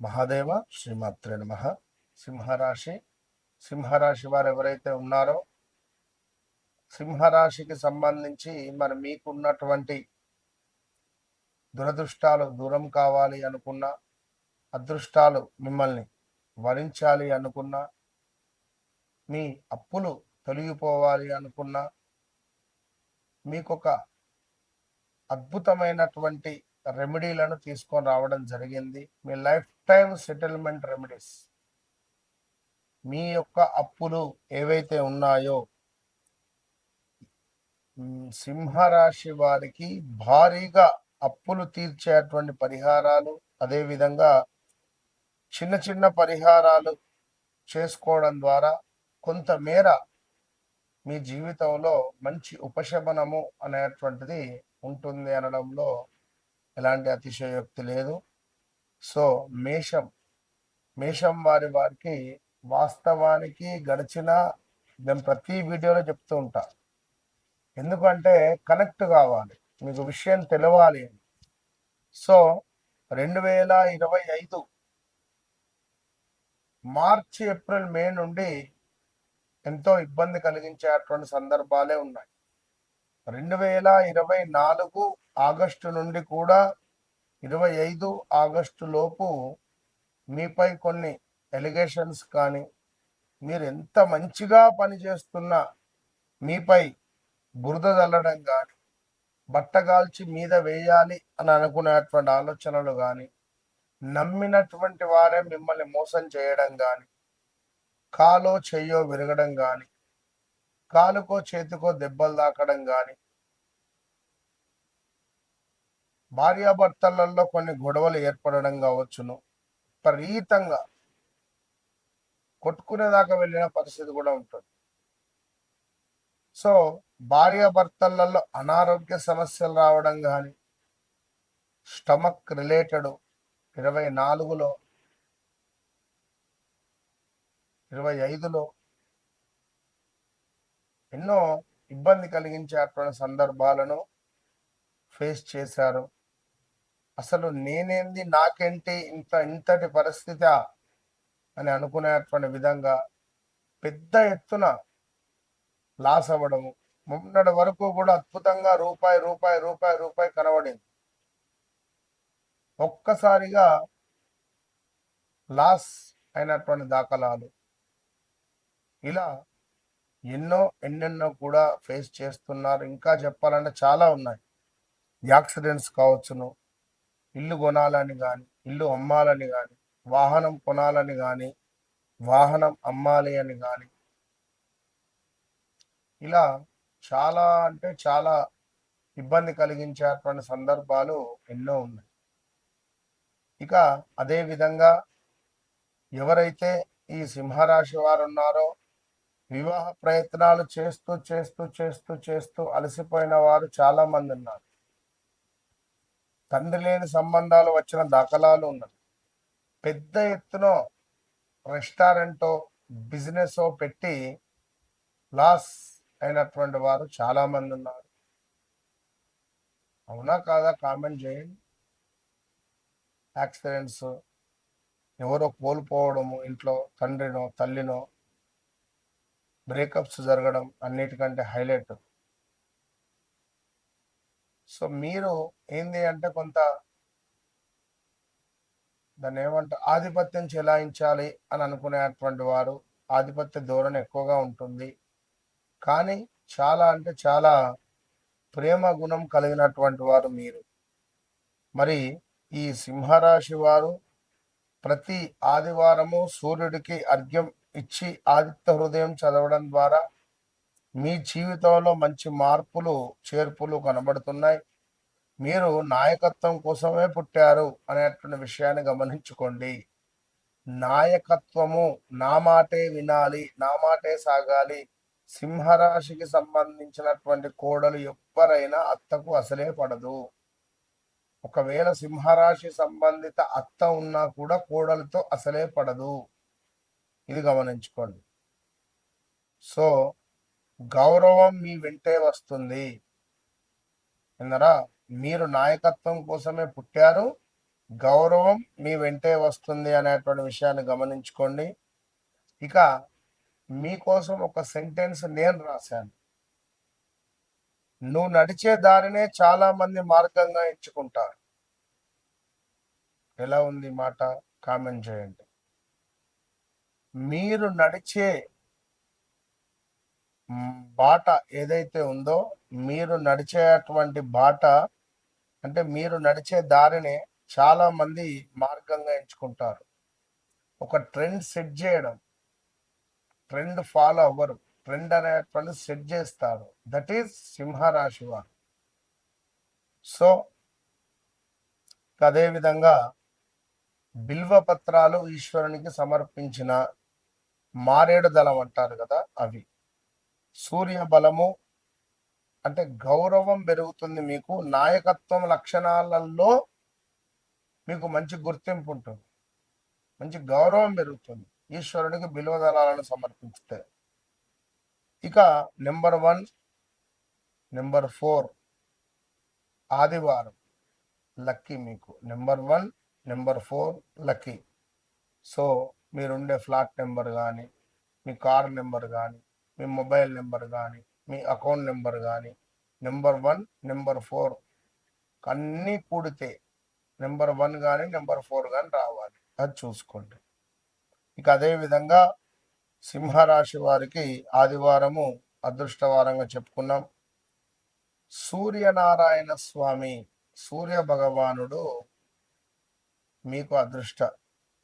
మహాదేవ శ్రీమాత్రే నమః. సింహరాశి సింహరాశి వారు ఎవరైతే ఉన్నారో సింహరాశికి సంబంధించి మరి మీకున్నటువంటి దురదృష్టాలు దూరం కావాలి అనుకున్నా, అదృష్టాలు మిమ్మల్ని వరించాలి అనుకున్నా, మీ అప్పులు తొలగిపోవాలి అనుకున్నా, మీకొక అద్భుతమైనటువంటి రెమెడీలను తీసుకొని రావడం జరిగింది. మీ లైఫ్ టైం సెటిల్మెంట్ రెమెడీస్. మీ యొక్క అప్పులు ఏవైతే ఉన్నాయో సింహరాశి వారికి భారీగా అప్పులు తీర్చేటువంటి పరిహారాలు, అదేవిధంగా చిన్న చిన్న పరిహారాలు చేసుకోవడం ద్వారా కొంతమేర మీ జీవితంలో మంచి ఉపశమనము అనేటువంటిది ఉంటుంది అనడంలో ఎలాంటి అతిశయోక్తి లేదు. సో మేషం వారికి వాస్తవానికి నేను ప్రతి వీడియోలో చెప్తూ ఉంటా, ఎందుకంటే కనెక్ట్ కావాలి, మీకు విషయం తెలవాలి. సో 2025 మార్చి, ఏప్రిల్, మే నుండి ఎంతో ఇబ్బంది కలిగించేటువంటి సందర్భాలే ఉన్నాయి. 2024 ఆగస్టు నుండి కూడా 25 ఆగస్టు లోపు మీపై కొన్ని ఎలిగేషన్స్ కానీ, మీరు ఎంత మంచిగా పనిచేస్తున్నా మీపై బురద చల్లడం కానీ, బట్టగాల్చి మీద వేయాలి అని అనుకునేటువంటి ఆలోచనలు కానీ, నమ్మినటువంటి వారే మిమ్మల్ని మోసం చేయడం కానీ, కాలో చెయ్యో విరగడం కానీ, కాలుకో చేతికో దెబ్బలు తాకడం కానీ, భార్యాభర్తలలో కొన్ని గొడవలు ఏర్పడడం కావచ్చును, విపరీతంగా కొట్టుకునేదాకా వెళ్ళిన పరిస్థితి కూడా ఉంటుంది. సో భార్యాభర్తలలో అనారోగ్య సమస్యలు రావడం కానీ, స్టమక్ రిలేటెడ్ 24లో 25లో ఎన్నో ఇబ్బంది కలిగించేటువంటి సందర్భాలను ఫేస్ చేశారు. అసలు నేనేంది, నాకేంటి, ఇంతటి పరిస్థితి అని అనుకునేటువంటి విధంగా పెద్ద ఎత్తున లాస్ అవ్వడము. మొన్నటి వరకు కూడా అద్భుతంగా రూపాయి రూపాయి రూపాయి రూపాయి కనబడింది. ఒక్కసారిగా లాస్ అయినటువంటి దాఖలాలు. ఇలా ఎన్నెన్నో కూడా ఫేస్ చేస్తున్నారు. ఇంకా చెప్పాలంటే చాలా ఉన్నాయి. యాక్సిడెంట్స్ కావచ్చును, ఇల్లు కొనాలని కానీ, ఇల్లు అమ్మాలని కానీ, వాహనం కొనాలని కానీ, వాహనం అమ్మాలి అని కానీ, ఇలా చాలా అంటే చాలా ఇబ్బంది కలిగించేటువంటి సందర్భాలు ఎన్నో ఉన్నాయి. ఇక అదే విధంగా ఎవరైతే ఈ సింహరాశి వారు ఉన్నారో, వివాహ ప్రయత్నాలు చేస్తూ చేస్తూ చేస్తూ చేస్తూ అలసిపోయిన వారు చాలా మంది ఉన్నారు. తండ్రి లేని సంబంధాలు వచ్చిన దాఖలాలు ఉన్నాయి. పెద్ద ఎత్తున రెస్టారెంటో బిజినెస్ పెట్టి లాస్ అయినటువంటి వారు చాలా మంది ఉన్నారు. అవునా కాదా కామెంట్ చేయండి. యాక్సిడెంట్స్, ఎవరో కోల్పోవడము, ఇంట్లో తండ్రినో తల్లినో, బ్రేకప్స్ జరగడం అన్నిటికంటే హైలైట్. సో మీరు ఏంది అంటే కొంత దాన్ని ఏమంటారు, ఆధిపత్యం చెలాయించాలి అని అనుకునేటువంటి వారు, ఆధిపత్య ధోరణి ఎక్కువగా ఉంటుంది. కానీ చాలా అంటే చాలా ప్రేమ గుణం కలిగినటువంటి వారు మీరు. మరి ఈ సింహరాశి వారు ప్రతి ఆదివారము సూర్యుడికి అర్ఘ్యం ఇచ్చి ఆదిత్య హృదయం చదవడం ద్వారా మీ జీవితంలో మంచి మార్పులు చేర్పులు కనబడుతున్నాయి. మీరు నాయకత్వం కోసమే పుట్టారు అనేటువంటి విషయాన్ని గమనించుకోండి. నాయకత్వము నా మాటే వినాలి, నా మాటే సాగాలి. సింహరాశికి సంబంధించినటువంటి కోడలు ఎవ్వరైనా అత్తకు అసలే పడదు. ఒకవేళ సింహరాశి సంబంధిత అత్త ఉన్నా కూడా కోడలతో అసలే పడదు. ఇది గమనించుకోండి. సో గౌరవం మీ వెంటే వస్తుంది. విన్నారా? మీరు నాయకత్వం కోసమే పుట్టారు, గౌరవం మీ వెంటే వస్తుంది అనేటువంటి విషయాన్ని గమనించుకోండి. ఇక మీకోసం ఒక సెంటెన్స్ నేను రాశాను. నువ్వు నడిచే దారినే చాలా మంది మార్గంగా ఎంచుకుంటారు. ఎలా ఉంది మాట? కామెంట్ చేయండి. మీరు నడిచే బాట ఏదైతే ఉందో, మీరు నడిచేటువంటి బాట అంటే మీరు నడిచే దారినే చాలా మంది మార్గంగా ఎంచుకుంటారు. ఒక ట్రెండ్ సెట్ చేయడం, ట్రెండ్ ఫాలో అవ్వరు, ట్రెండ్ అనేటువంటి సెట్ చేస్తారు. దట్ ఈస్ సింహరాశి వారు. సో అదేవిధంగా బిల్వ పత్రాలు ఈశ్వరునికి సమర్పించిన మారేడు దళం అంటారు కదా, అవి. సూర్య బలము అంటే గౌరవం పెరుగుతుంది. మీకు నాయకత్వం లక్షణాలలో మీకు మంచి గుర్తింపు ఉంటుంది, మంచి గౌరవం పెరుగుతుంది ఈశ్వరునికి బిల్వ దళాలను సమర్పిస్తే. ఇక నెంబర్ 1, నెంబర్ 4 ఆదివారం లక్కీ మీకు. Number 1, number 4 lucky. సో మీరుండే ఫ్లాట్ నెంబర్ కానీ, మీ కార్ నెంబర్ కానీ, మీ మొబైల్ నెంబర్ కానీ, మీ అకౌంట్ నెంబర్ కానీ, నెంబర్ 1, నెంబర్ 4 అన్నీ కూడితే నెంబర్ 1 కానీ నెంబర్ 4 కానీ రావాలి. అది చూసుకోండి. ఇక అదేవిధంగా సింహరాశి వారికి ఆదివారము అదృష్టవారంగా చెప్పుకున్నాం. సూర్యనారాయణ స్వామి, సూర్య భగవానుడు మీకు అదృష్ట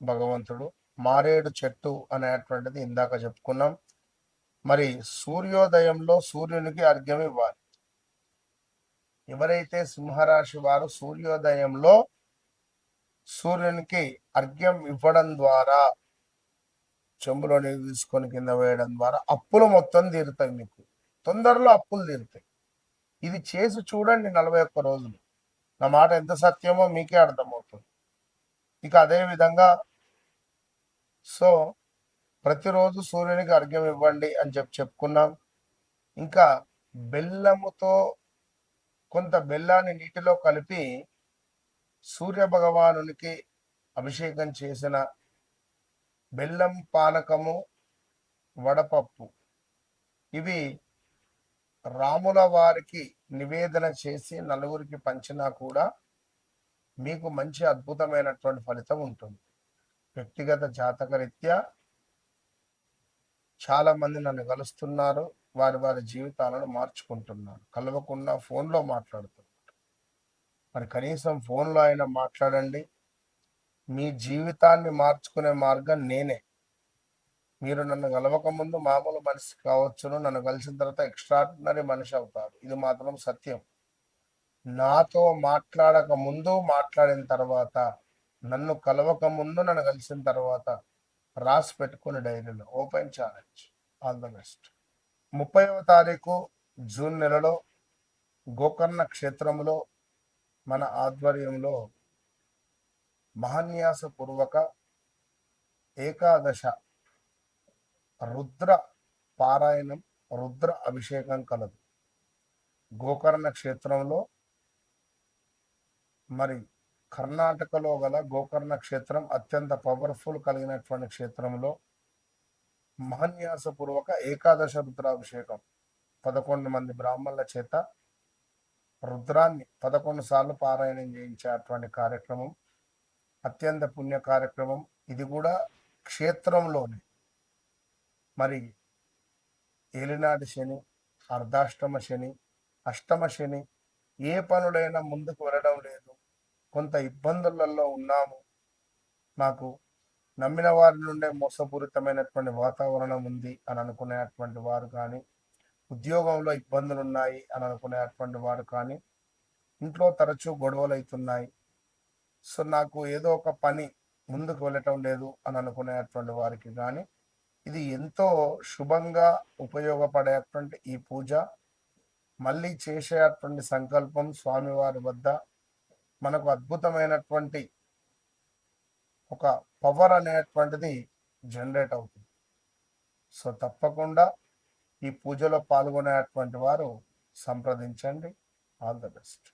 భగవంతుడు. మారేడు చెట్టు అనేటువంటిది ఇందాక చెప్పుకున్నాం. మరి సూర్యోదయంలో సూర్యునికి అర్ఘ్యం ఇవ్వాలి. ఎవరైతే సింహరాశి వారు సూర్యోదయంలో సూర్యునికి అర్ఘ్యం ఇవ్వడం ద్వారా, చెంబులో నీరు తీసుకొని కింద వేయడం ద్వారా అప్పులు మొత్తం తీరుతాయి. మీకు తొందరలో అప్పులు తీరుతాయి. ఇది చేసి చూడండి 41 రోజులు. నా మాట ఎంత సత్యమో మీకే అర్థమవుతుంది. ఇక అదేవిధంగా సో ప్రతిరోజు సూర్యునికి అర్ఘ్యం ఇవ్వండి అని చెప్పుకున్నాం. ఇంకా బెల్లముతో కొంత బెల్లాన్ని నీటిలో కలిపి సూర్య భగవానునికి అభిషేకం చేసిన బెల్లం పానకము, వడపప్పు, ఇవి రాముల వారికి నివేదన చేసి నలుగురికి పంచినా కూడా మీకు మంచి అద్భుతమైనటువంటి ఫలితం ఉంటుంది. వ్యక్తిగత జాతకరీత్యా చాలా మంది నన్ను కలుస్తున్నారు, వారి వారి జీవితాలను మార్చుకుంటున్నారు. కలవకుండా ఫోన్లో మాట్లాడుతున్నారు. మరి కనీసం ఫోన్లో అయినా మాట్లాడండి. మీ జీవితాన్ని మార్చుకునే మార్గం నేనే. మీరు నన్ను కలవక ముందు మామూలు మనిషి కావచ్చును, నన్ను కలిసిన తర్వాత ఎక్స్ట్రాడినరీ మనిషి అవుతారు. ఇది మాత్రం సత్యం. నాతో మాట్లాడక ముందు, మాట్లాడిన తర్వాత, నన్ను కలవక ముందు, నన్ను కలిసిన తర్వాత రాసి పెట్టుకుని డైరీలో. Open challenge. All the best. 30వ తారీఖు జూన్ నెలలో గోకర్ణ క్షేత్రంలో మన ఆధ్వర్యంలో మహాన్యాసపూర్వక ఏకాదశ రుద్ర పారాయణం, రుద్ర అభిషేకం కలదు. గోకర్ణ క్షేత్రంలో, మరి కర్ణాటకలో గల గోకర్ణ క్షేత్రం అత్యంత పవర్ఫుల్ కలిగినటువంటి క్షేత్రంలో మహాన్యాసపూర్వక ఏకాదశ రుద్రాభిషేకం 11 మంది బ్రాహ్మణుల చేత రుద్రాన్ని 11 సార్లు పారాయణం చేయించేటువంటి కార్యక్రమం, అత్యంత పుణ్య కార్యక్రమం. ఇది కూడా క్షేత్రంలోనే. మరి ఏలినాటి శని, అర్ధాష్టమ శని, అష్టమ శని, ఏ పనులైనా ముందుకు వెళ్ళడం లేదు, కొంత ఇబ్బందులలో ఉన్నాము, నాకు నమ్మిన వారి నుండే మోసపూరితమైనటువంటి వాతావరణం ఉంది అని అనుకునేటువంటి వారు కానీ, ఉద్యోగంలో ఇబ్బందులు ఉన్నాయి అని అనుకునేటువంటి వారు కానీ, ఇంట్లో తరచూ గొడవలు అవుతున్నాయి, సో నాకు ఏదో ఒక పని ముందుకు వెళ్ళటం లేదు అని అనుకునేటువంటి వారికి కానీ ఇది ఎంతో శుభంగా ఉపయోగపడేటువంటి ఈ పూజ. మళ్ళీ చేసేటువంటి సంకల్పం స్వామివారి వద్ద మనకు అద్భుతమైనటువంటి ఒక పవర్ అనేటువంటిది జనరేట్ అవుతుంది. సో తప్పకుండా ఈ పూజలో పాల్గొనేటువంటి వారు సంప్రదించండి. All the best.